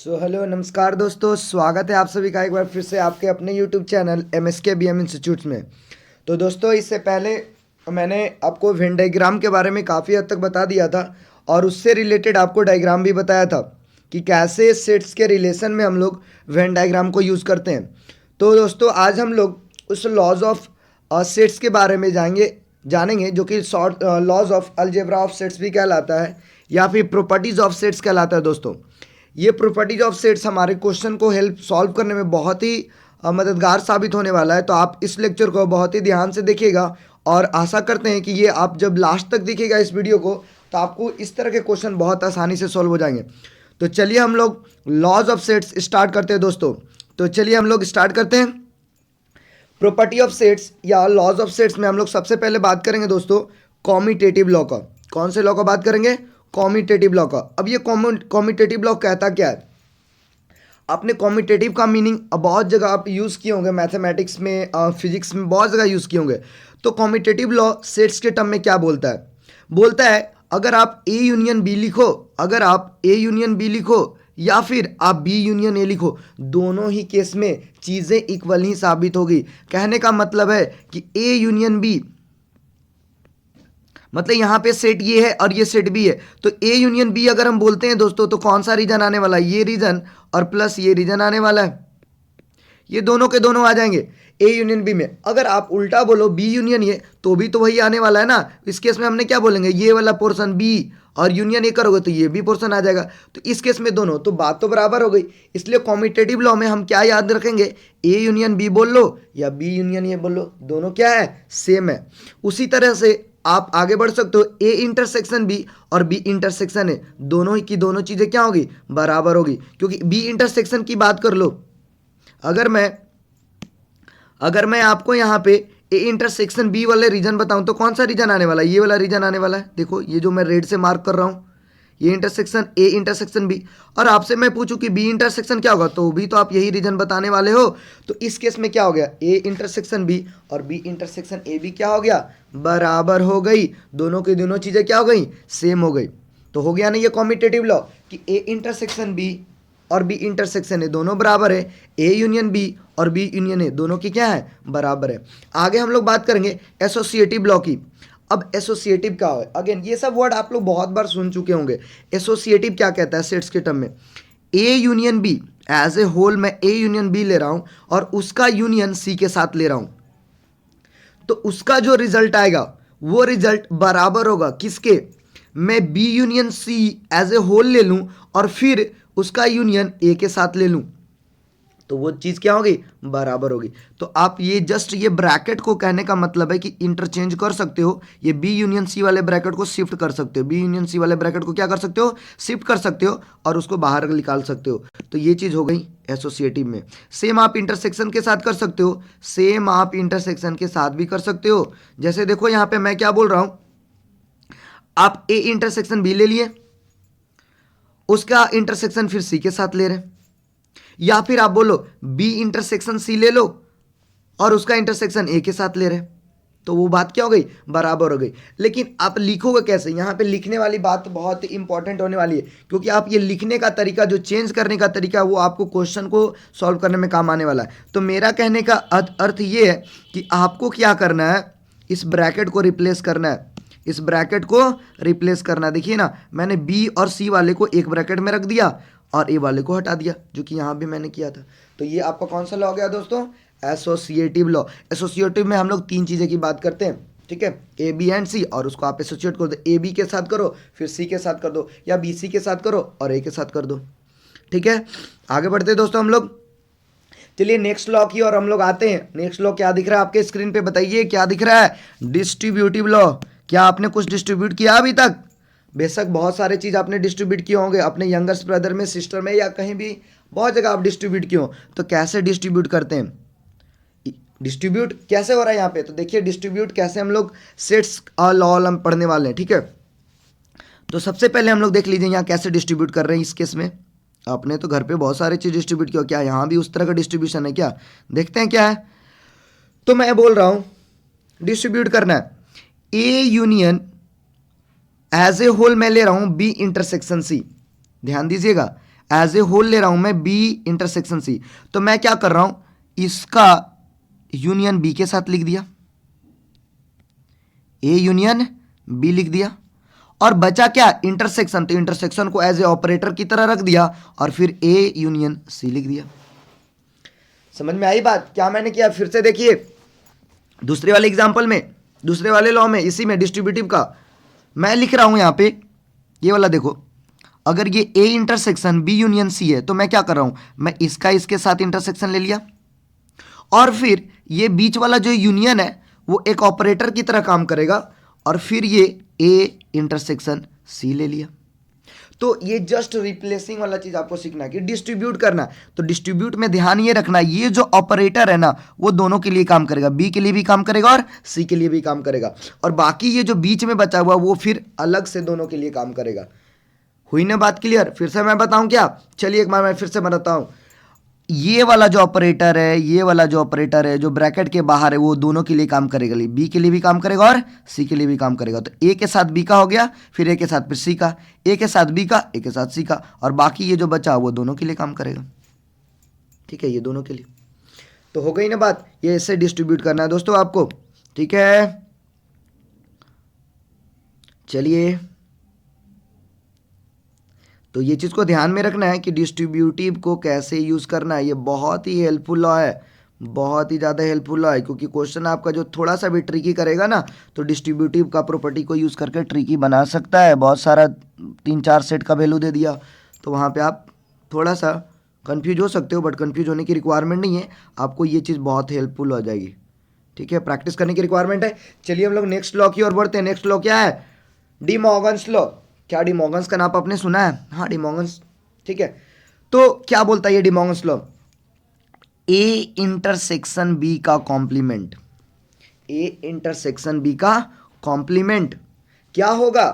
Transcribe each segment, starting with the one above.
Hello नमस्कार दोस्तों, स्वागत है आप सभी का एक बार फिर से आपके अपने यूट्यूब चैनल MSKBM इंस्टीट्यूट में। तो दोस्तों, इससे पहले मैंने आपको वेन डायग्राम के बारे में काफ़ी हद तक बता दिया था और उससे रिलेटेड आपको डायग्राम भी बताया था कि कैसे सेट्स के रिलेशन में हम लोग वेन डायग्राम को यूज़ करते हैं। तो दोस्तों, आज हम लोग उस लॉज ऑफ सेट्स के बारे में जानेंगे जो कि short laws of algebra of sets भी कहलाता है या फिर प्रॉपर्टीज ऑफ सेट्स कहलाता है। दोस्तों, ये प्रॉपर्टीज ऑफ सेट्स हमारे क्वेश्चन को हेल्प सॉल्व करने में बहुत ही मददगार साबित होने वाला है। तो आप इस लेक्चर को बहुत ही ध्यान से देखिएगा और आशा करते हैं कि ये आप जब लास्ट तक देखिएगा इस वीडियो को तो आपको इस तरह के क्वेश्चन बहुत आसानी से सॉल्व हो जाएंगे। तो चलिए हम लोग लॉज ऑफ सेट्स स्टार्ट करते हैं दोस्तों। तो चलिए हम लोग स्टार्ट करते हैं। प्रॉपर्टी ऑफ सेट्स या लॉज ऑफ सेट्स में हम लोग सबसे पहले बात करेंगे दोस्तों कॉम्यूटेटिव लॉ का। कौन से लॉ का बात करेंगे? कॉम्यूटेटिव लॉ का। अब ये कॉम्यूटेटिव लॉ कहता क्या है? आपने कॉम्यूटेटिव का मीनिंग बहुत जगह आप यूज़ किए होंगे, मैथमेटिक्स में, फिजिक्स में बहुत जगह यूज़ किए होंगे। तो कॉम्यूटेटिव लॉ सेट्स के टर्म में क्या बोलता है? बोलता है अगर आप ए यूनियन बी लिखो, अगर आप ए यूनियन बी लिखो या फिर आप बी यूनियन ए लिखो, दोनों ही केस में चीज़ें इक्वल ही साबित होगी। कहने का मतलब है कि ए यूनियन बी मतलब यहाँ पे सेट ये है और ये सेट बी है। तो ए यूनियन बी अगर हम बोलते हैं दोस्तों तो कौन सा रीजन आने वाला है? ये रीजन और प्लस ये रीजन आने वाला है। ये दोनों के दोनों आ जाएंगे ए यूनियन बी में। अगर आप उल्टा बोलो बी यूनियन ये, तो भी तो वही आने वाला है ना। इस केस में हमने क्या बोलेंगे? ये वाला पोर्शन बी और यूनियन ए करोगे तो ये भी पोर्शन आ जाएगा। तो इस केस में दोनों तो बात तो बराबर हो गई। इसलिए कॉम्यूटेटिव लॉ में हम क्या याद रखेंगे? ए यूनियन बी बोल लो या बी यूनियन ए बोल लो, दोनों क्या है? सेम है। उसी तरह से आप आगे बढ़ सकते हो, ए इंटरसेक्शन बी और बी इंटरसेक्शन ए, दोनों ही की दोनों चीज़ें क्या होगी? बराबर होगी। क्योंकि बी इंटरसेक्शन की बात कर लो, अगर मैं आपको यहाँ पे ए इंटरसेक्शन बी वाले रीजन बताऊं तो कौन सा रीजन आने वाला है? ये वाला रीजन आने वाला है। देखो ये जो मैं रेड से मार्क कर रहा हूँ, ये इंटरसेक्शन ए इंटरसेक्शन बी। और आपसे मैं पूछूं कि बी इंटरसेक्शन क्या होगा, तो भी तो आप यही रीजन बताने वाले हो। तो इस केस में क्या हो गया? ए इंटरसेक्शन बी और बी इंटरसेक्शन ए भी क्या हो गया? बराबर हो गई। दोनों की दोनों चीज़ें क्या हो गई? सेम हो गई। तो हो गया ना ये कॉम्यूटेटिव लॉ कि ए इंटरसेक्शन बी और बी इंटरसेक्शन ए दोनों बराबर है। ए यूनियन बी और बी यूनियन ए दोनों की क्या है? बराबर है। आगे हम लोग बात करेंगे एसोसिएटिव लॉ की। अब एसोसिएटिव क्या है? अगेन ये सब वर्ड आप लोग बहुत बार सुन चुके होंगे। एसोसिएटिव क्या कहता है सेट्स के टर्म में? A union B as a whole, मैं ए यूनियन बी ले रहा हूं और उसका यूनियन सी के साथ ले रहा हूं, तो उसका जो रिजल्ट आएगा वो रिजल्ट बराबर होगा किसके? मैं B union C as a whole ले लूं और फिर उसका यूनियन ए के साथ ले लूं, तो वो चीज़ क्या होगी? बराबर होगी। तो आप ये जस्ट ये ब्रैकेट को कहने का मतलब है कि इंटरचेंज कर सकते हो। ये बी यूनियन सी वाले ब्रैकेट को शिफ्ट कर सकते हो, बी यूनियन सी वाले ब्रैकेट को क्या कर सकते हो? शिफ्ट कर सकते हो और उसको बाहर निकाल सकते हो। तो ये चीज़ हो गई एसोसिएटिव में। सेम आप इंटरसेक्शन के साथ कर सकते हो, सेम आप इंटरसेक्शन के साथ भी कर सकते हो। जैसे देखो यहाँ पे मैं क्या बोल रहा हूँ, आप ए इंटरसेक्शन बी ले लिए, उसका इंटरसेक्शन फिर सी के साथ ले रहे हैं, या फिर आप बोलो बी इंटरसेक्शन सी ले लो और उसका इंटरसेक्शन ए के साथ ले रहे हैं, तो वो बात क्या हो गई? बराबर हो गई। लेकिन आप लिखोगे कैसे? यहाँ पे लिखने वाली बात बहुत इंपॉर्टेंट होने वाली है, क्योंकि आप ये लिखने का तरीका, जो चेंज करने का तरीका है, वो आपको क्वेश्चन को सॉल्व करने में काम आने वाला है। तो मेरा कहने का अर्थ ये है कि आपको क्या करना है? इस ब्रैकेट को रिप्लेस करना है, इस ब्रैकेट को रिप्लेस करना। देखिए ना, मैंने बी और सी वाले को एक ब्रैकेट में रख दिया और ए वाले को हटा दिया, जो कि यहाँ भी मैंने किया था। तो ये आपका कौन सा लॉ हो गया दोस्तों? Associative law. एसोसिएटिव में हम लोग तीन चीज़ें की बात करते हैं, ठीक है? ए बी एंड सी, और उसको आप एसोसिएट कर दो। ए बी के साथ करो, फिर सी के साथ कर दो, या बी सी के साथ करो और ए के साथ कर दो, ठीक है? आगे बढ़ते हैं दोस्तों हम लोग। चलिए नेक्स्ट लॉ की और हम लोग आते हैं। नेक्स्ट लॉ क्या दिख रहा है आपके स्क्रीन पे? बताइए क्या दिख रहा है? Distributive law. क्या आपने कुछ डिस्ट्रीब्यूट किया अभी तक? बेशक बहुत सारे चीज़ आपने डिस्ट्रीब्यूट किए होंगे अपने यंगर्स ब्रदर में, सिस्टर में, या कहीं भी बहुत जगह आप डिस्ट्रीब्यूट किए हो। तो कैसे डिस्ट्रीब्यूट करते हैं? डिस्ट्रीब्यूट कैसे हो रहा है यहाँ पे? तो देखिए डिस्ट्रीब्यूट कैसे हम लोग सेट्स लॉ हम पढ़ने वाले हैं, ठीक है? तो सबसे पहले हम लोग देख लीजिए यहाँ कैसे डिस्ट्रीब्यूट कर रहे हैं। इस केस में आपने तो घर पे बहुत सारी चीज़ डिस्ट्रीब्यूट किया, क्या यहाँ भी उस तरह का डिस्ट्रीब्यूशन है क्या? देखते हैं क्या है। तो मैं बोल रहा हूँ डिस्ट्रीब्यूट करना है A union as a whole, मैं ले रहा हूं बी इंटरसेक्शन सी। ध्यान दीजिएगा, एज ए होल ले रहा हूं मैं बी इंटरसेक्शन सी, तो मैं क्या कर रहा हूं, इसका यूनियन बी के साथ लिख दिया, ए यूनियन बी लिख दिया, और बचा क्या, इंटरसेक्शन, तो इंटरसेक्शन को एज ए ऑपरेटर की तरह रख दिया और फिर ए यूनियन सी लिख दिया। समझ में आई बात, क्या मैंने किया, फिर से देखिए दूसरे वाले एग्जांपल में, दूसरे वाले लॉ में, इसी में डिस्ट्रीब्यूटिव का मैं लिख रहा हूं यहां पे, ये वाला देखो, अगर ये A intersection B union C है तो मैं क्या कर रहा हूं, मैं इसका इसके साथ इंटरसेक्शन ले लिया, और फिर ये बीच वाला जो यूनियन है वो एक ऑपरेटर की तरह काम करेगा, और फिर ये ए इंटरसेक्शन सी ले लिया। तो ये जस्ट रिप्लेसिंग वाला चीज आपको सीखना है कि डिस्ट्रीब्यूट करना। तो डिस्ट्रीब्यूट में ध्यान ये रखना, ये जो ऑपरेटर है ना वो दोनों के लिए काम करेगा, बी के लिए भी काम करेगा और सी के लिए भी काम करेगा, और बाकी ये जो बीच में बचा हुआ वो फिर अलग से दोनों के लिए काम करेगा। हुई ना बात क्लियर? फिर से मैं बताऊं क्या, चलिए एक बार मैं फिर से बताता हूं। ये वाला जो ऑपरेटर है, ये वाला जो ऑपरेटर है जो ब्रैकेट के बाहर है, वो दोनों के लिए काम करेगा, बी के लिए भी काम करेगा और सी के लिए भी काम करेगा। तो ए के साथ बी का हो गया, फिर ए के साथ फिर सी का, ए के साथ बी का, ए के साथ सी का, और बाकी ये जो बचा वो दोनों के लिए काम करेगा। ठीक है, ये दोनों के लिए। तो हो गई ना बात, ये ऐसे डिस्ट्रीब्यूट करना है दोस्तों आपको। ठीक है, चलिए, तो ये चीज़ को ध्यान में रखना है कि डिस्ट्रीब्यूटिव को कैसे यूज़ करना है। ये बहुत ही हेल्पफुल लॉ है, बहुत ही ज़्यादा हेल्पफुल लॉ है, क्योंकि क्वेश्चन आपका जो थोड़ा सा भी ट्रिकी करेगा ना, तो डिस्ट्रीब्यूटिव का प्रॉपर्टी को यूज़ करके ट्रिकी बना सकता है। बहुत सारा 3-4 सेट का वैल्यू दे दिया तो वहाँ पर आप थोड़ा सा कन्फ्यूज हो सकते हो, बट कन्फ्यूज होने की रिक्वायरमेंट नहीं है, आपको ये चीज़ बहुत हेल्पफुल हो जाएगी। ठीक है, प्रैक्टिस करने की रिक्वायरमेंट है। चलिए हम लोग नेक्स्ट लॉ की ओर बढ़ते हैं। नेक्स्ट लॉ क्या है, डी मॉर्गन्स लॉ। क्या डी मॉर्गन्स का नाम आपने सुना है? हाँ, डी मॉर्गन्स। ठीक है, तो क्या बोलता है ये De Morgan's law, A intersection B का कॉम्प्लीमेंट, ए इंटरसेक्शन बी का कॉम्प्लीमेंट क्या होगा,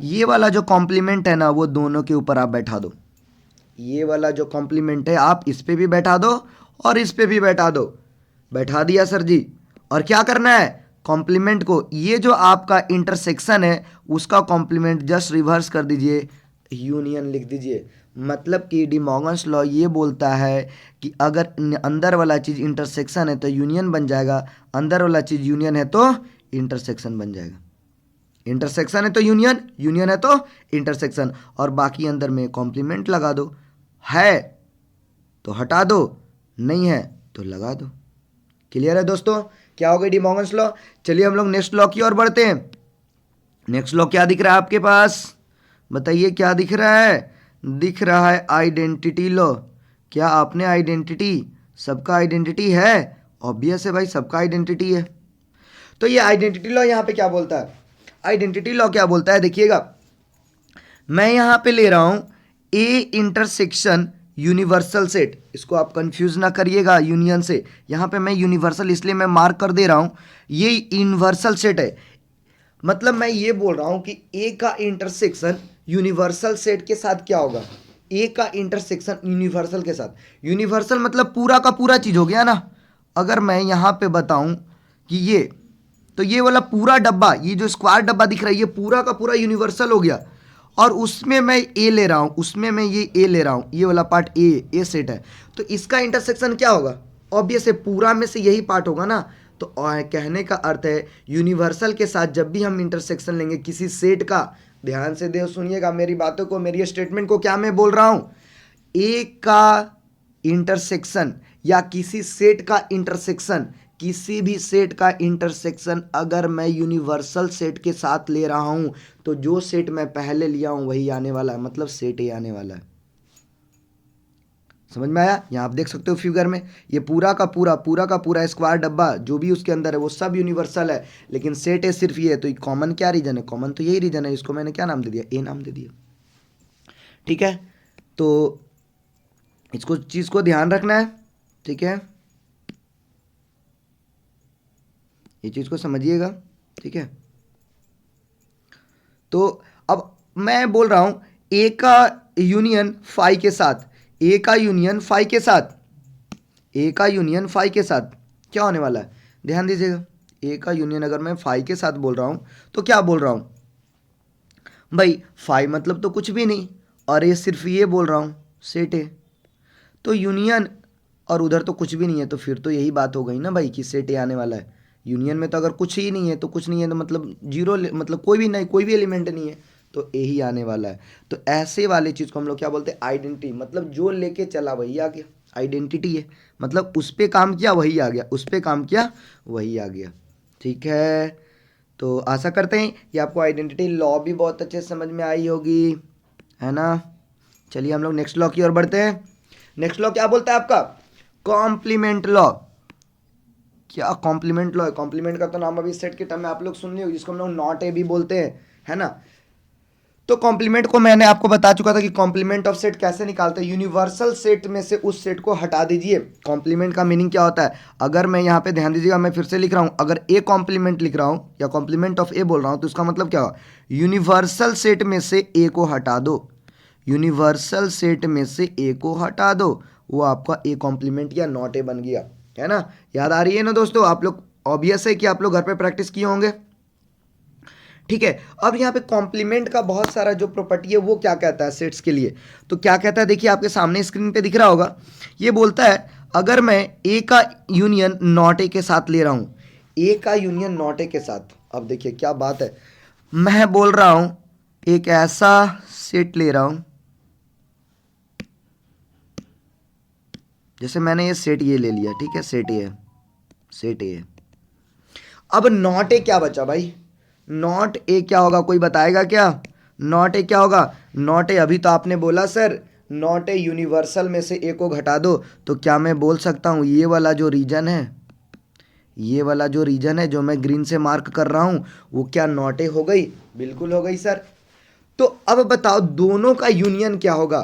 ये वाला जो कॉम्प्लीमेंट है ना वो दोनों के ऊपर आप बैठा दो, ये वाला जो कॉम्प्लीमेंट है आप इस पे भी बैठा दो और इस पे भी बैठा दो। बैठा दिया सर जी, और क्या करना है, कॉम्प्लीमेंट को, ये जो आपका इंटरसेक्शन है उसका कॉम्प्लीमेंट जस्ट रिवर्स कर दीजिए, यूनियन लिख दीजिए। मतलब कि डी मॉर्गन्स लॉ ये बोलता है कि अगर अंदर वाला चीज़ इंटरसेक्शन है तो यूनियन बन जाएगा, अंदर वाला चीज़ यूनियन है तो इंटरसेक्शन बन जाएगा। इंटरसेक्शन है तो यूनियन, यूनियन है तो इंटरसेक्शन, और बाकी अंदर में कॉम्प्लीमेंट लगा दो, है तो हटा दो, नहीं है तो लगा दो। क्लियर है दोस्तों, क्या हो गई डी मॉर्गन्स लॉ। चलिए हम लोग नेक्स्ट लॉ की ओर बढ़ते हैं। नेक्स्ट लॉ क्या दिख रहा है आपके पास, बताइए क्या दिख रहा है? दिख रहा है आइडेंटिटी लॉ। क्या आपने आइडेंटिटी, सबका आइडेंटिटी है? ऑब्वियस है भाई, सबका आइडेंटिटी है। तो ये आइडेंटिटी लॉ यहाँ पे क्या बोलता है, आइडेंटिटी लॉ क्या बोलता है, देखिएगा मैं यहाँ पे ले रहा हूँ ए इंटरसेक्शन यूनिवर्सल सेट, इसको आप कंफ्यूज ना करिएगा यूनियन से, यहाँ पे मैं यूनिवर्सल इसलिए मैं मार्क कर दे रहा हूँ, ये यूनिवर्सल सेट है। मतलब मैं ये बोल रहा हूँ कि ए का इंटरसेक्शन यूनिवर्सल सेट के साथ क्या होगा, ए का इंटरसेक्शन यूनिवर्सल के साथ, यूनिवर्सल मतलब पूरा का पूरा चीज़ हो गया ना। अगर मैं यहाँ पे बताऊँ कि ये, तो ये वाला पूरा डब्बा, ये जो स्क्वायर डब्बा दिख रहा है ये पूरा का पूरा यूनिवर्सल हो गया, और उसमें मैं ए ले रहा हूँ, उसमें मैं ये ए ले रहा हूँ, ये वाला पार्ट ए सेट है, तो इसका इंटरसेक्शन क्या होगा, ऑब्वियस है पूरा में से यही पार्ट होगा ना। तो कहने का अर्थ है यूनिवर्सल के साथ जब भी हम इंटरसेक्शन लेंगे किसी सेट का, ध्यान से दे सुनिएगा मेरी बातों को, मेरी स्टेटमेंट को, क्या मैं बोल रहा हूँ, ए का इंटरसेक्शन या किसी सेट का इंटरसेक्शन, किसी भी सेट का इंटरसेक्शन अगर मैं यूनिवर्सल सेट के साथ ले रहा हूं तो जो सेट मैं पहले लिया हूं वही आने वाला है, मतलब सेट ए आने वाला है। समझ में आया? यहां आप देख सकते हो फिगर में, ये पूरा का पूरा स्क्वायर डब्बा जो भी उसके अंदर है वो सब यूनिवर्सल है, लेकिन सेट ए सिर्फ ये है। तो कॉमन क्या रीजन है, कॉमन तो यही रीजन है, इसको मैंने क्या नाम दे दिया, ए नाम दे दिया। ठीक है, तो इसको चीज को ध्यान रखना है। ठीक है, ये चीज को समझिएगा। ठीक है, तो अब मैं बोल रहा हूं ए का यूनियन फाई के साथ, ए का यूनियन फाई के साथ, ए का यूनियन फाई के साथ क्या होने वाला है, ध्यान दीजिएगा। ए का यूनियन अगर मैं फाई के साथ बोल रहा हूं तो क्या बोल रहा हूं भाई, फाई मतलब तो कुछ भी नहीं, और ये सिर्फ ये बोल रहा हूं, सेट ए। तो यूनियन और उधर तो कुछ भी नहीं है, तो फिर तो यही बात हो गई ना भाई कि सेट ए आने वाला है। यूनियन में तो अगर कुछ ही नहीं है तो कुछ नहीं है, तो मतलब जीरो, मतलब कोई भी नहीं, कोई भी एलिमेंट नहीं है, तो ए ही आने वाला है। तो ऐसे वाले चीज़ को हम लोग क्या बोलते हैं, आइडेंटिटी। मतलब जो लेके चला वही आ गया, आइडेंटिटी है। मतलब उस पर काम किया वही आ गया, उस पर काम किया वही आ गया। ठीक है, तो आशा करते हैं कि आपको आइडेंटिटी लॉ भी बहुत अच्छे से समझ में आई होगी, है ना। चलिए हम लोग नेक्स्ट लॉ की ओर बढ़ते हैं। नेक्स्ट लॉ क्या बोलता है आपका, कॉम्प्लीमेंट लॉ। क्या कॉम्प्लीमेंट लॉ है? कॉम्प्लीमेंट का तो नाम अभी सेट के टर्म में आप लोग सुन लियो, जिसको हम लोग नॉट ए भी बोलते हैं, है ना। तो कॉम्प्लीमेंट को मैंने आपको बता चुका था कि कॉम्प्लीमेंट ऑफ सेट कैसे निकालते हैं। यूनिवर्सल सेट में से उस सेट को हटा दीजिए। कॉम्प्लीमेंट का मीनिंग क्या होता है, अगर मैं यहाँ पे ध्यान दीजिएगा, मैं फिर से लिख रहा हूँ, अगर ए कॉम्प्लीमेंट लिख रहा हूँ या कॉम्प्लीमेंट ऑफ ए बोल रहा हूँ, तो इसका मतलब क्या हुआ, यूनिवर्सल सेट में से ए को हटा दो। यूनिवर्सल सेट में से ए को हटा दो, वो आपका ए कॉम्प्लीमेंट या नॉट ए बन गया, है ना। याद आ रही है ना दोस्तों, आप लोग ऑब्वियस है कि आप लोग घर पे प्रैक्टिस किए होंगे। ठीक है, अब यहाँ पे कॉम्प्लीमेंट का बहुत सारा जो प्रॉपर्टी है वो क्या कहता है सेट्स के लिए, तो क्या कहता है देखिए आपके सामने स्क्रीन पे दिख रहा होगा। ये बोलता है अगर मैं ए का यूनियन नॉट ए के साथ ले रहा हूँ, ए का यूनियन नॉट ए के साथ, अब देखिए क्या बात है, मैं बोल रहा हूँ एक ऐसा सेट ले रहा हूँ, जैसे मैंने ये सेट ये ले लिया, ठीक है, सेट ए है, सेट ए है। अब नॉट ए क्या बचा भाई, नॉट ए क्या होगा, कोई बताएगा क्या, नॉट ए क्या होगा। नॉट ए, अभी तो आपने बोला सर नॉट ए यूनिवर्सल में से ए को घटा दो, तो क्या मैं बोल सकता हूँ ये वाला जो रीजन है, ये वाला जो रीजन है जो मैं ग्रीन से मार्क कर रहा हूँ, वो क्या नॉट ए हो गई, बिल्कुल हो गई सर। तो अब बताओ दोनों का यूनियन क्या होगा,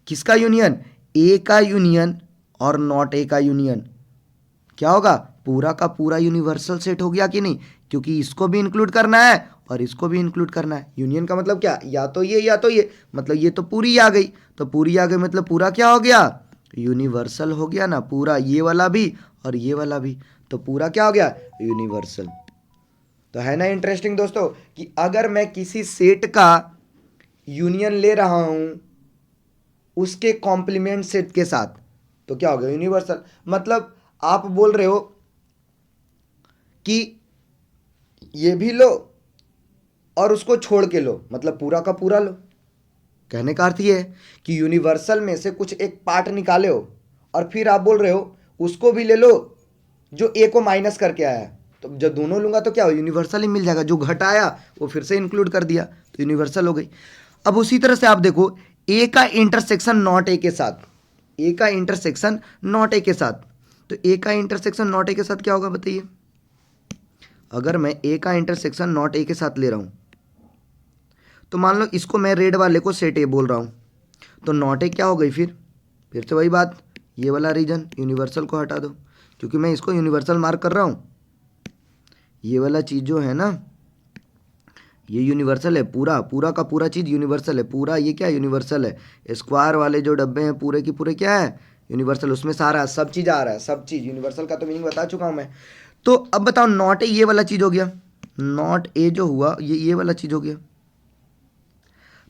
किसका यूनियन, ए का यूनियन और नॉट ए का यूनियन क्या होगा, पूरा का पूरा यूनिवर्सल सेट हो गया कि नहीं, क्योंकि इसको भी इंक्लूड करना है और इसको भी इंक्लूड करना है। यूनियन का मतलब क्या, या तो ये या तो ये, मतलब ये तो पूरी आ गई, तो पूरी आ गई मतलब पूरा क्या हो गया, यूनिवर्सल हो गया ना, पूरा ये वाला भी और ये वाला भी, तो पूरा क्या हो गया, यूनिवर्सल। तो है ना इंटरेस्टिंग दोस्तों कि अगर मैं किसी सेट का यूनियन ले रहा हूं उसके कॉम्प्लीमेंट सेट के साथ, तो क्या हो गया, यूनिवर्सल। मतलब आप बोल रहे हो कि ये भी लो और उसको छोड़ के लो, मतलब पूरा का पूरा लो। कहने का अर्थ ये है कि यूनिवर्सल में से कुछ एक पार्ट निकाले हो और फिर आप बोल रहे हो उसको भी ले लो जो ए को माइनस करके आया है, तो जब दोनों लूंगा तो क्या हो, यूनिवर्सल ही मिल जाएगा, जो घटाया वो फिर से इंक्लूड कर दिया तो यूनिवर्सल हो गई। अब उसी तरह से आप देखो ए का इंटरसेक्शन नॉट ए के साथ, ए का इंटरसेक्शन नॉट ए के साथ, तो ए का इंटरसेक्शन नॉट ए के साथ क्या होगा बताइए, अगर मैं ए का इंटरसेक्शन नॉट ए के साथ ले रहा हूं, तो मान लो इसको मैं रेड वाले को सेट ए बोल रहा हूं, तो नॉट ए क्या हो गई, फिर से वही बात, ये वाला रीजन यूनिवर्सल को हटा दो, क्योंकि मैं इसको यूनिवर्सल मार्क कर रहा हूं, ये वाला चीज़ जो है ना ये यूनिवर्सल है, पूरा पूरा का पूरा चीज़ यूनिवर्सल है, पूरा ये क्या यूनिवर्सल है, स्क्वायर वाले जो डब्बे हैं पूरे की पूरे क्या है, यूनिवर्सल, उसमें सारा सब चीज़ आ रहा है, सब चीज़ यूनिवर्सल का तो मीनिंग बता चुका हूँ मैं। तो अब बताओ नॉट ए ये वाला चीज़ हो गया, नॉट ए जो हुआ ये वाला चीज़ हो गया,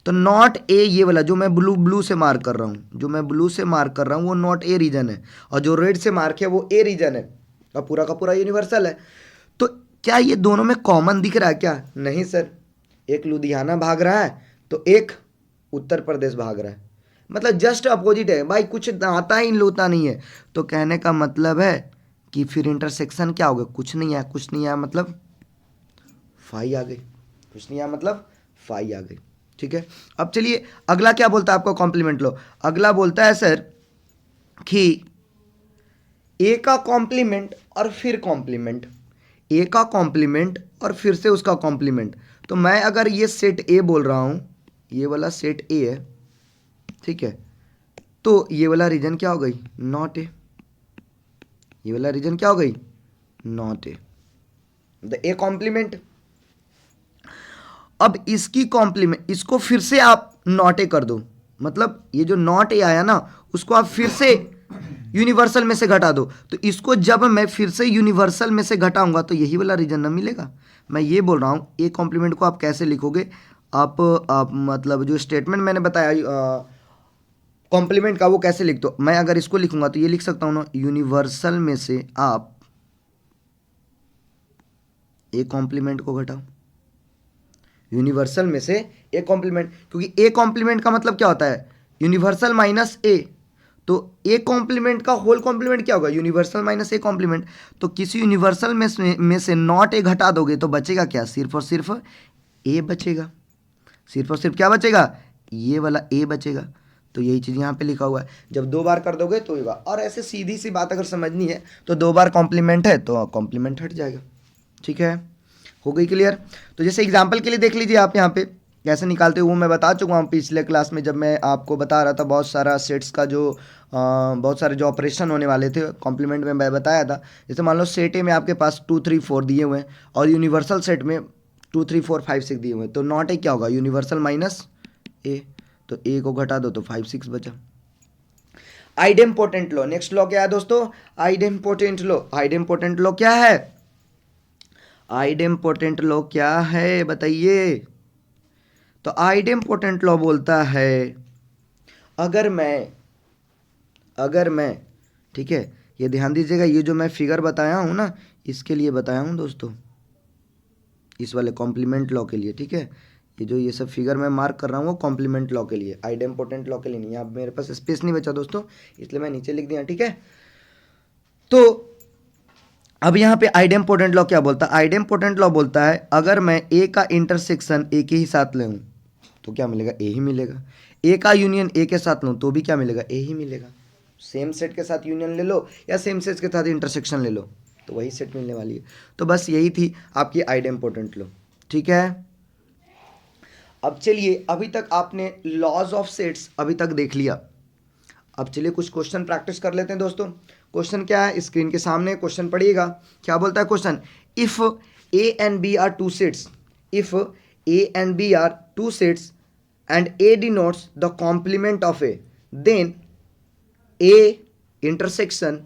तो नॉट ए ये वाला जो मैं ब्लू से मार्क कर रहा हूँ, जो मैं ब्लू से मार्क कर रहा हूँ वो नॉट ए रीजन है, और जो रेड से मार्क है वो ए रीजन है, और पूरा का पूरा यूनिवर्सल है। तो क्या ये दोनों में कॉमन दिख रहा है क्या, नहीं सर, एक लुधियाना भाग रहा है तो एक उत्तर प्रदेश भाग रहा है, मतलब जस्ट अपोजिट है भाई, कुछ आता ही लूता नहीं है। तो कहने का मतलब है कि फिर इंटरसेक्शन क्या हो गया, कुछ नहीं आया, कुछ नहीं आया मतलब फाई आ गई, कुछ नहीं आया मतलब फाई आ गई। ठीक है, अब चलिए अगला क्या बोलता है आपको कॉम्प्लीमेंट लो, अगला बोलता है सर कि ए का कॉम्प्लीमेंट और फिर कॉम्प्लीमेंट, ए का कॉम्प्लीमेंट और फिर से उसका कॉम्प्लीमेंट। तो मैं अगर ये सेट ए बोल रहा हूँ, ये वाला सेट ए है, ठीक है, तो ये वाला रीजन क्या हो गई, नॉट ए, ये वाला रीजन क्या हो गई, not A, the A complement. अब इसकी कॉम्प्लीमेंट, इसको फिर से आप नॉट ए कर दो, मतलब ये जो नॉट ए आया ना उसको आप फिर से यूनिवर्सल में से घटा दो, तो इसको जब मैं फिर से यूनिवर्सल में से घटाऊंगा तो यही वाला रीजन ना मिलेगा। मैं ये बोल रहा हूँ ए कॉम्प्लीमेंट को आप कैसे लिखोगे, आप मतलब जो स्टेटमेंट मैंने बताया कॉम्प्लीमेंट का वो कैसे लिखते हो, मैं अगर इसको लिखूंगा तो ये लिख सकता हूँ ना, यूनिवर्सल में से आप एक कॉम्प्लीमेंट को घटाओ, यूनिवर्सल में से एक कॉम्प्लीमेंट, क्योंकि ए कॉम्प्लीमेंट का मतलब क्या होता है, यूनिवर्सल माइनस ए, तो ए कॉम्प्लीमेंट का होल कॉम्प्लीमेंट क्या होगा, यूनिवर्सल माइनस ए कॉम्प्लीमेंट। तो किसी यूनिवर्सल में से नॉट ए घटा दोगे तो बचेगा क्या, सिर्फ और सिर्फ ए बचेगा, सिर्फ और सिर्फ क्या बचेगा, ये वाला ए बचेगा। तो यही चीज़ यहाँ पे लिखा हुआ है, जब दो बार कर दोगे तो होगा। और ऐसे सीधी सी बात अगर समझनी है तो दो बार कॉम्प्लीमेंट है तो कॉम्प्लीमेंट हट जाएगा, ठीक है, हो गई क्लियर। तो जैसे एग्जाम्पल के लिए देख लीजिए आप यहाँ पे कैसे निकालते हो, वो मैं बता चुका हूँ पिछले क्लास में, जब मैं आपको बता रहा था बहुत सारा सेट्स का जो बहुत सारे जो ऑपरेशन होने वाले थे कॉम्प्लीमेंट में, मैं बताया था। जैसे मान लो सेट ए में आपके पास 2 3 4 दिए हुए हैं और यूनिवर्सल सेट में 2 3 4 5 6 दिए हुए हैं, तो नॉट ए क्या होगा, यूनिवर्सल माइनस ए, तो ए को घटा दो तो 5 6 बचा। आइडेम्पोटेंट लॉ, नेक्स्ट लॉ क्या है दोस्तों, आइडेम्पोटेंट लॉ। आइडेम्पोटेंट लॉ क्या है, आइडेम्पोटेंट लॉ क्या है बताइए। तो आइडेम्पोटेंट लॉ बोलता है अगर मैं ठीक है, ये ध्यान दीजिएगा, ये जो मैं फिगर बताया हूं ना इसके लिए बताया हूं दोस्तों, इस वाले कॉम्प्लीमेंट लॉ के लिए, ठीक है, ये जो ये सब फिगर मैं मार्क कर रहा हूँ वो कॉम्प्लीमेंट लॉ के लिए, आइडेम्पोटेंट लॉ के लिए नहीं। यहाँ मेरे पास स्पेस नहीं बचा दोस्तों, इसलिए मैं नीचे लिख दिया, ठीक है। तो अब यहाँ पे आइडेम्पोटेंट लॉ क्या बोलता है, आइडेम्पोटेंट लॉ बोलता है अगर मैं ए का इंटरसेक्शन ए के ही साथ लूँ तो क्या मिलेगा, ए ही मिलेगा। ए का यूनियन ए के साथ लूँ तो भी क्या मिलेगा, ए ही मिलेगा। सेम सेट के साथ यूनियन ले लो या सेम सेट के साथ इंटरसेक्शन ले लो तो वही सेट मिलने वाली है। तो बस यही थी आपकी आइडेम्पोटेंट लॉ, ठीक है। अब चलिए, अभी तक आपने लॉज ऑफ सेट्स अभी तक देख लिया, अब चलिए कुछ क्वेश्चन प्रैक्टिस कर लेते हैं दोस्तों। क्वेश्चन क्या है, स्क्रीन के सामने क्वेश्चन पढ़िएगा, क्या बोलता है question, if A and B are two sets, if A and B are two sets and A denotes the complement of A, then A intersection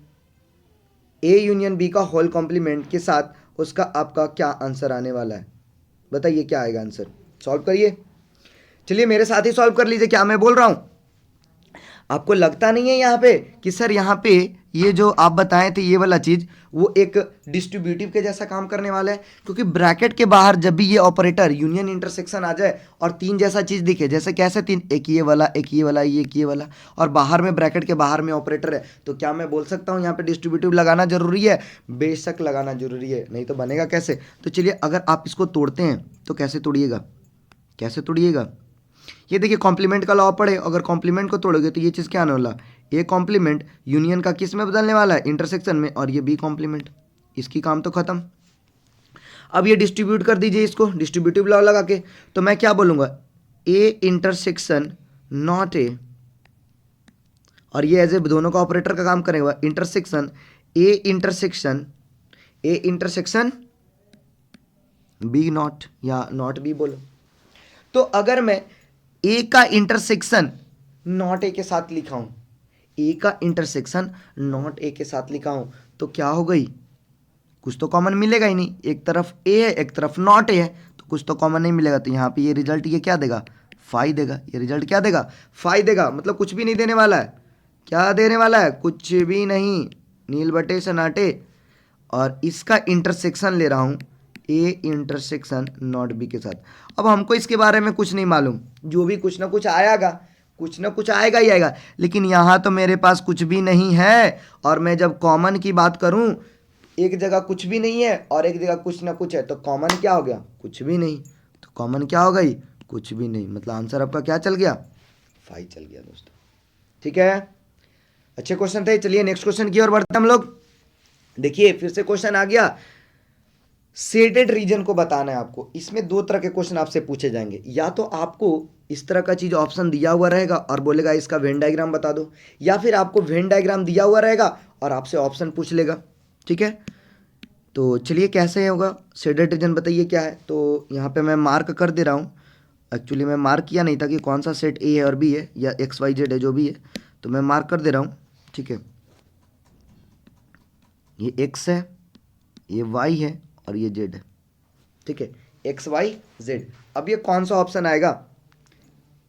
A union B का whole complement के साथ उसका आपका क्या आंसर आने वाला है, बताइए क्या आएगा आंसर, सॉल्व करिए। चलिए मेरे साथ ही सॉल्व कर लीजिए, क्या मैं बोल रहा हूं, आपको लगता नहीं है यहाँ पे कि सर यहाँ पे ये जो आप बताए थे ये वाला चीज वो एक डिस्ट्रीब्यूटिव के जैसा काम करने वाला है, क्योंकि ब्रैकेट के बाहर जब भी ये ऑपरेटर यूनियन इंटरसेक्शन आ जाए और तीन जैसा चीज दिखे, जैसे कैसे तीन, एक ये वाला, एक ये वाला, एक ये वाला, और बाहर में ब्रैकेट के बाहर में ऑपरेटर है, तो क्या मैं बोल सकता हूँ यहाँ पे डिस्ट्रीब्यूटिव लगाना जरूरी है, बेशक लगाना जरूरी है, नहीं तो बनेगा कैसे। तो चलिए अगर आप इसको तोड़ते हैं तो कैसे तोड़िएगा, कैसे तोड़िएगा, ये देखिए कॉम्प्लीमेंट का लॉ पढ़े, अगर कॉम्प्लीमेंट को तोड़ोगे तो ये चीज़ क्या आने वाला, ए कॉम्प्लीमेंट यूनियन का किस में बदलने वाला है, इंटरसेक्शन में, और ये बी कॉम्प्लीमेंट, इसकी काम तो खत्म। अब ये डिस्ट्रीब्यूट कर दीजिए इसको डिस्ट्रीब्यूटिव लॉ लगा के, तो मैं क्या बोलूँगा, ए इंटरसेक्शन नॉट ए, और ये एज ए दोनों का ऑपरेटर का काम करेगा, intersection A intersection, A intersection B not, या नॉट बी बोलो। तो अगर मैं ए का इंटरसेक्शन नॉट ए के साथ लिखा हूं, ए का इंटरसेक्शन नॉट ए के साथ लिखा हूं, तो क्या हो गई, कुछ तो कॉमन मिलेगा ही नहीं, एक तरफ ए है एक तरफ नॉट ए है, तो कुछ तो कॉमन नहीं मिलेगा, तो यहाँ पे ये रिजल्ट ये क्या देगा, फाई देगा, ये रिजल्ट क्या देगा, फाई देगा, मतलब कुछ भी नहीं देने वाला है, क्या देने वाला है, कुछ भी नहीं, नील बटे सन्नाटे, और इसका इंटरसेक्शन ले रहा हूं ए इंटरसेक्शन नॉट बी के साथ। अब हमको इसके बारे में कुछ नहीं मालूम, जो भी कुछ ना कुछ आएगा, कुछ ना कुछ आएगा ही आएगा, लेकिन यहाँ तो मेरे पास कुछ भी नहीं है, और मैं जब कॉमन की बात करूँ, एक जगह कुछ भी नहीं है और एक जगह कुछ ना कुछ है, तो कॉमन क्या हो गया, कुछ भी नहीं, तो कॉमन क्या हो गई, कुछ भी नहीं, मतलब आंसर आपका क्या चल गया, फाई चल गया दोस्तों, ठीक है। अच्छे क्वेश्चन थे, चलिए नेक्स्ट क्वेश्चन की ओर बढ़ते हम लोग। देखिए फिर से क्वेश्चन आ गया, शेडेड रीजन को बताना है आपको, इसमें दो तरह के क्वेश्चन आपसे पूछे जाएंगे, या तो आपको इस तरह का चीज ऑप्शन दिया हुआ रहेगा और बोलेगा इसका वेन डायग्राम बता दो, या फिर आपको वेन डायग्राम दिया हुआ रहेगा और आपसे ऑप्शन पूछ लेगा, ठीक है। तो चलिए कैसे होगा शेडेड रीजन बताइए क्या है, तो यहाँ पे मैं मार्क कर दे रहा हूँ, एक्चुअली मैं मार्क किया नहीं था कि कौन सा सेट ए है और बी है या एक्स वाई जेड है जो भी है, तो मैं मार्क कर दे रहा हूँ, ठीक है, ये एक्स है, ये वाई है और ये जेड है, ठीक है, एक्स वाई जेड। अब ये कौन सा ऑप्शन आएगा,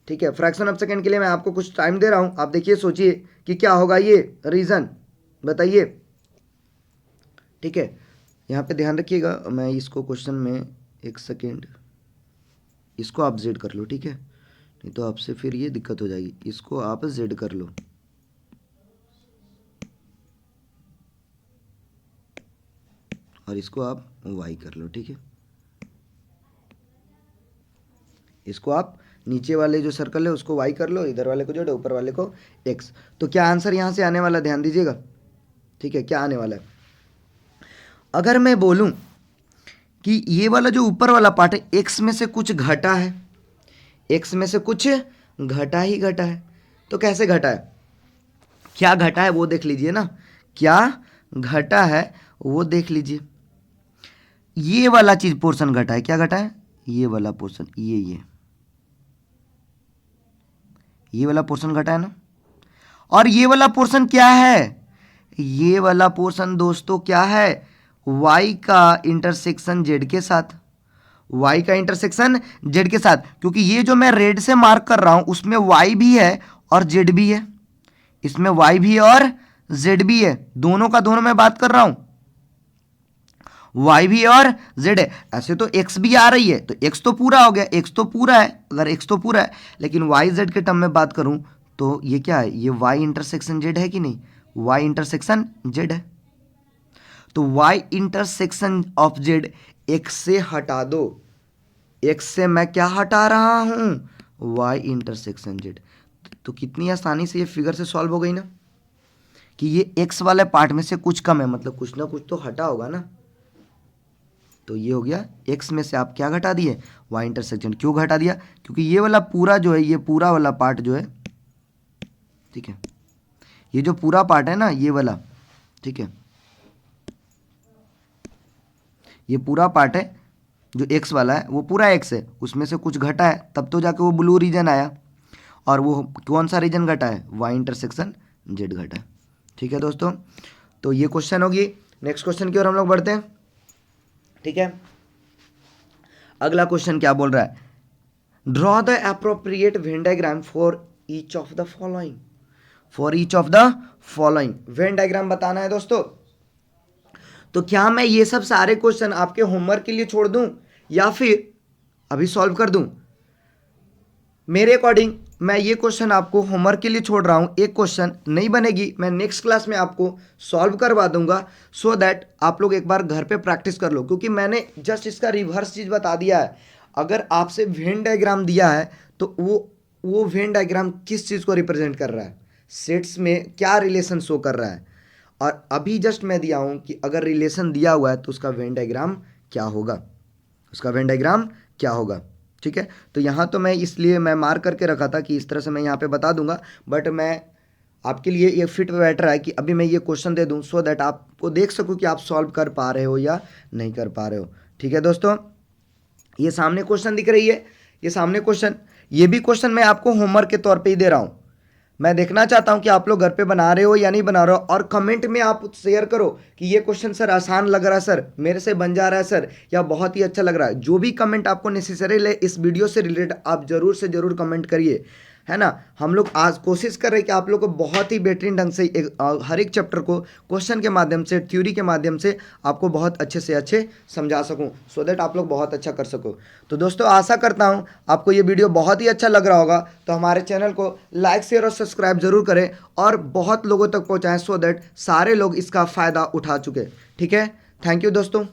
ठीक है, फ्रैक्शन ऑफ सेकेंड के लिए मैं आपको कुछ टाइम दे रहा हूं, आप देखिए सोचिए कि क्या होगा ये रीजन, बताइए। ठीक है, यहाँ पे ध्यान रखिएगा, मैं इसको क्वेश्चन में एक सेकेंड इसको आप जेड कर लो, ठीक है, नहीं तो आपसे फिर ये दिक्कत हो जाएगी। इसको आप जेड कर लो, और इसको आप वाई कर लो, ठीक है। इसको आप नीचे वाले जो सर्कल है उसको वाई कर लो, इधर वाले को जेड, ऊपर वाले को एक्स। तो क्या आंसर यहाँ से आने वाला, ध्यान दीजिएगा, ठीक है, क्या आने वाला है। अगर मैं बोलूं कि ये वाला जो ऊपर वाला पार्ट है एक्स में से कुछ घटा है, एक्स में से कुछ घटा ही घटा है, तो कैसे घटा है, क्या घटा है वो देख लीजिए ना, क्या घटा है वो देख लीजिए। ये वाला चीज पोर्शन घटा है, क्या घटा है, ये वाला पोर्शन, ये वाला पोर्शन घटा है ना। और ये वाला पोर्शन क्या है, ये वाला पोर्शन दोस्तों क्या है, y का इंटरसेक्शन z के साथ, y का इंटरसेक्शन z के साथ, क्योंकि ये जो मैं रेड से मार्क कर रहा हूं उसमें y भी है और z भी है, इसमें y भी और z भी है, दोनों का दोनों मैं बात कर रहा हूं, y भी और z है। ऐसे तो x भी आ रही है, तो x तो पूरा हो गया, x तो पूरा है, अगर x तो पूरा है, लेकिन y z के टर्म में बात करूं तो ये क्या है, ये y इंटरसेक्शन z है कि नहीं, y इंटरसेक्शन z है। तो y intersection of z x से हटा दो, x से मैं क्या हटा रहा हूं, y इंटरसेक्शन z। तो कितनी आसानी से ये फिगर से सॉल्व हो गई ना, कि ये x वाले पार्ट में से कुछ कम है, मतलब कुछ ना कुछ तो हटा होगा ना। तो ये हो गया x में से आप क्या घटा दिए, y इंटरसेक्शन। क्यों घटा दिया, क्योंकि ये वाला पूरा जो है, ये पूरा वाला पार्ट जो है, ठीक है, ये जो पूरा पार्ट है ना ये वाला, ठीक है, ये पूरा पार्ट है जो x वाला है वो पूरा x है, उसमें से कुछ घटा है तब तो जाके वो ब्लू रीजन आया, और वो कौन सा रीजन घटा है, y इंटरसेक्शन z घटा है। ठीक है दोस्तों, तो ये क्वेश्चन होगी। नेक्स्ट क्वेश्चन की ओर हम लोग बढ़ते हैं, ठीक है। अगला क्वेश्चन क्या बोल रहा है, draw the appropriate Venn diagram for each of the following, for each of the following Venn diagram बताना है दोस्तों। तो क्या मैं ये सब सारे क्वेश्चन आपके होमवर्क के लिए छोड़ दूं या फिर अभी सॉल्व कर दूं, मेरे अकॉर्डिंग मैं ये क्वेश्चन आपको होमवर्क के लिए छोड़ रहा हूं, एक क्वेश्चन नहीं बनेगी, मैं नेक्स्ट क्लास में आपको सॉल्व करवा दूंगा, सो दैट आप लोग एक बार घर पे प्रैक्टिस कर लो, क्योंकि मैंने जस्ट इसका रिवर्स चीज बता दिया है। अगर आपसे वेन डायग्राम दिया है तो वो वेन डायग्राम किस चीज को रिप्रेजेंट कर रहा है, सेट्स में क्या रिलेशन शो कर रहा है, और अभी जस्ट मैं दिया हूं कि अगर रिलेशन दिया हुआ है तो उसका वेन डायग्राम क्या होगा, उसका वेन डायग्राम क्या होगा। ठीक है, तो यहाँ तो मैं इसलिए मैं मार्क करके रखा था कि इस तरह से मैं यहाँ पे बता दूंगा, बट मैं आपके लिए ये फिट बैठ रहा है कि अभी मैं ये क्वेश्चन दे दूं, सो दैट आपको देख सकूं कि आप सॉल्व कर पा रहे हो या नहीं कर पा रहे हो। ठीक है दोस्तों, ये सामने क्वेश्चन दिख रही है, ये सामने क्वेश्चन, ये भी क्वेश्चन मैं आपको होमवर्क के तौर पे ही दे रहा हूँ। मैं देखना चाहता हूं कि आप लोग घर पे बना रहे हो या नहीं बना रहे हो, और कमेंट में आप शेयर करो कि ये क्वेश्चन सर आसान लग रहा है सर, मेरे से बन जा रहा है सर, या बहुत ही अच्छा लग रहा है। जो भी कमेंट आपको नेसेसरी ले इस वीडियो से रिलेटेड आप जरूर से जरूर कमेंट करिए, है ना। हम लोग आज कोशिश कर रहे हैं कि आप लोग को बहुत ही बेहतरीन ढंग से हर एक चैप्टर को क्वेश्चन के माध्यम से, थ्योरी के माध्यम से आपको बहुत अच्छे से अच्छे समझा सकूं, सो दैट आप लोग बहुत अच्छा कर सको। तो दोस्तों आशा करता हूं आपको ये वीडियो बहुत ही अच्छा लग रहा होगा, तो हमारे चैनल को लाइक शेयर और सब्सक्राइब जरूर करें और बहुत लोगों तक पहुँचाएँ, सो दैट सारे लोग इसका फ़ायदा उठा चुके। ठीक है, थैंक यू दोस्तों।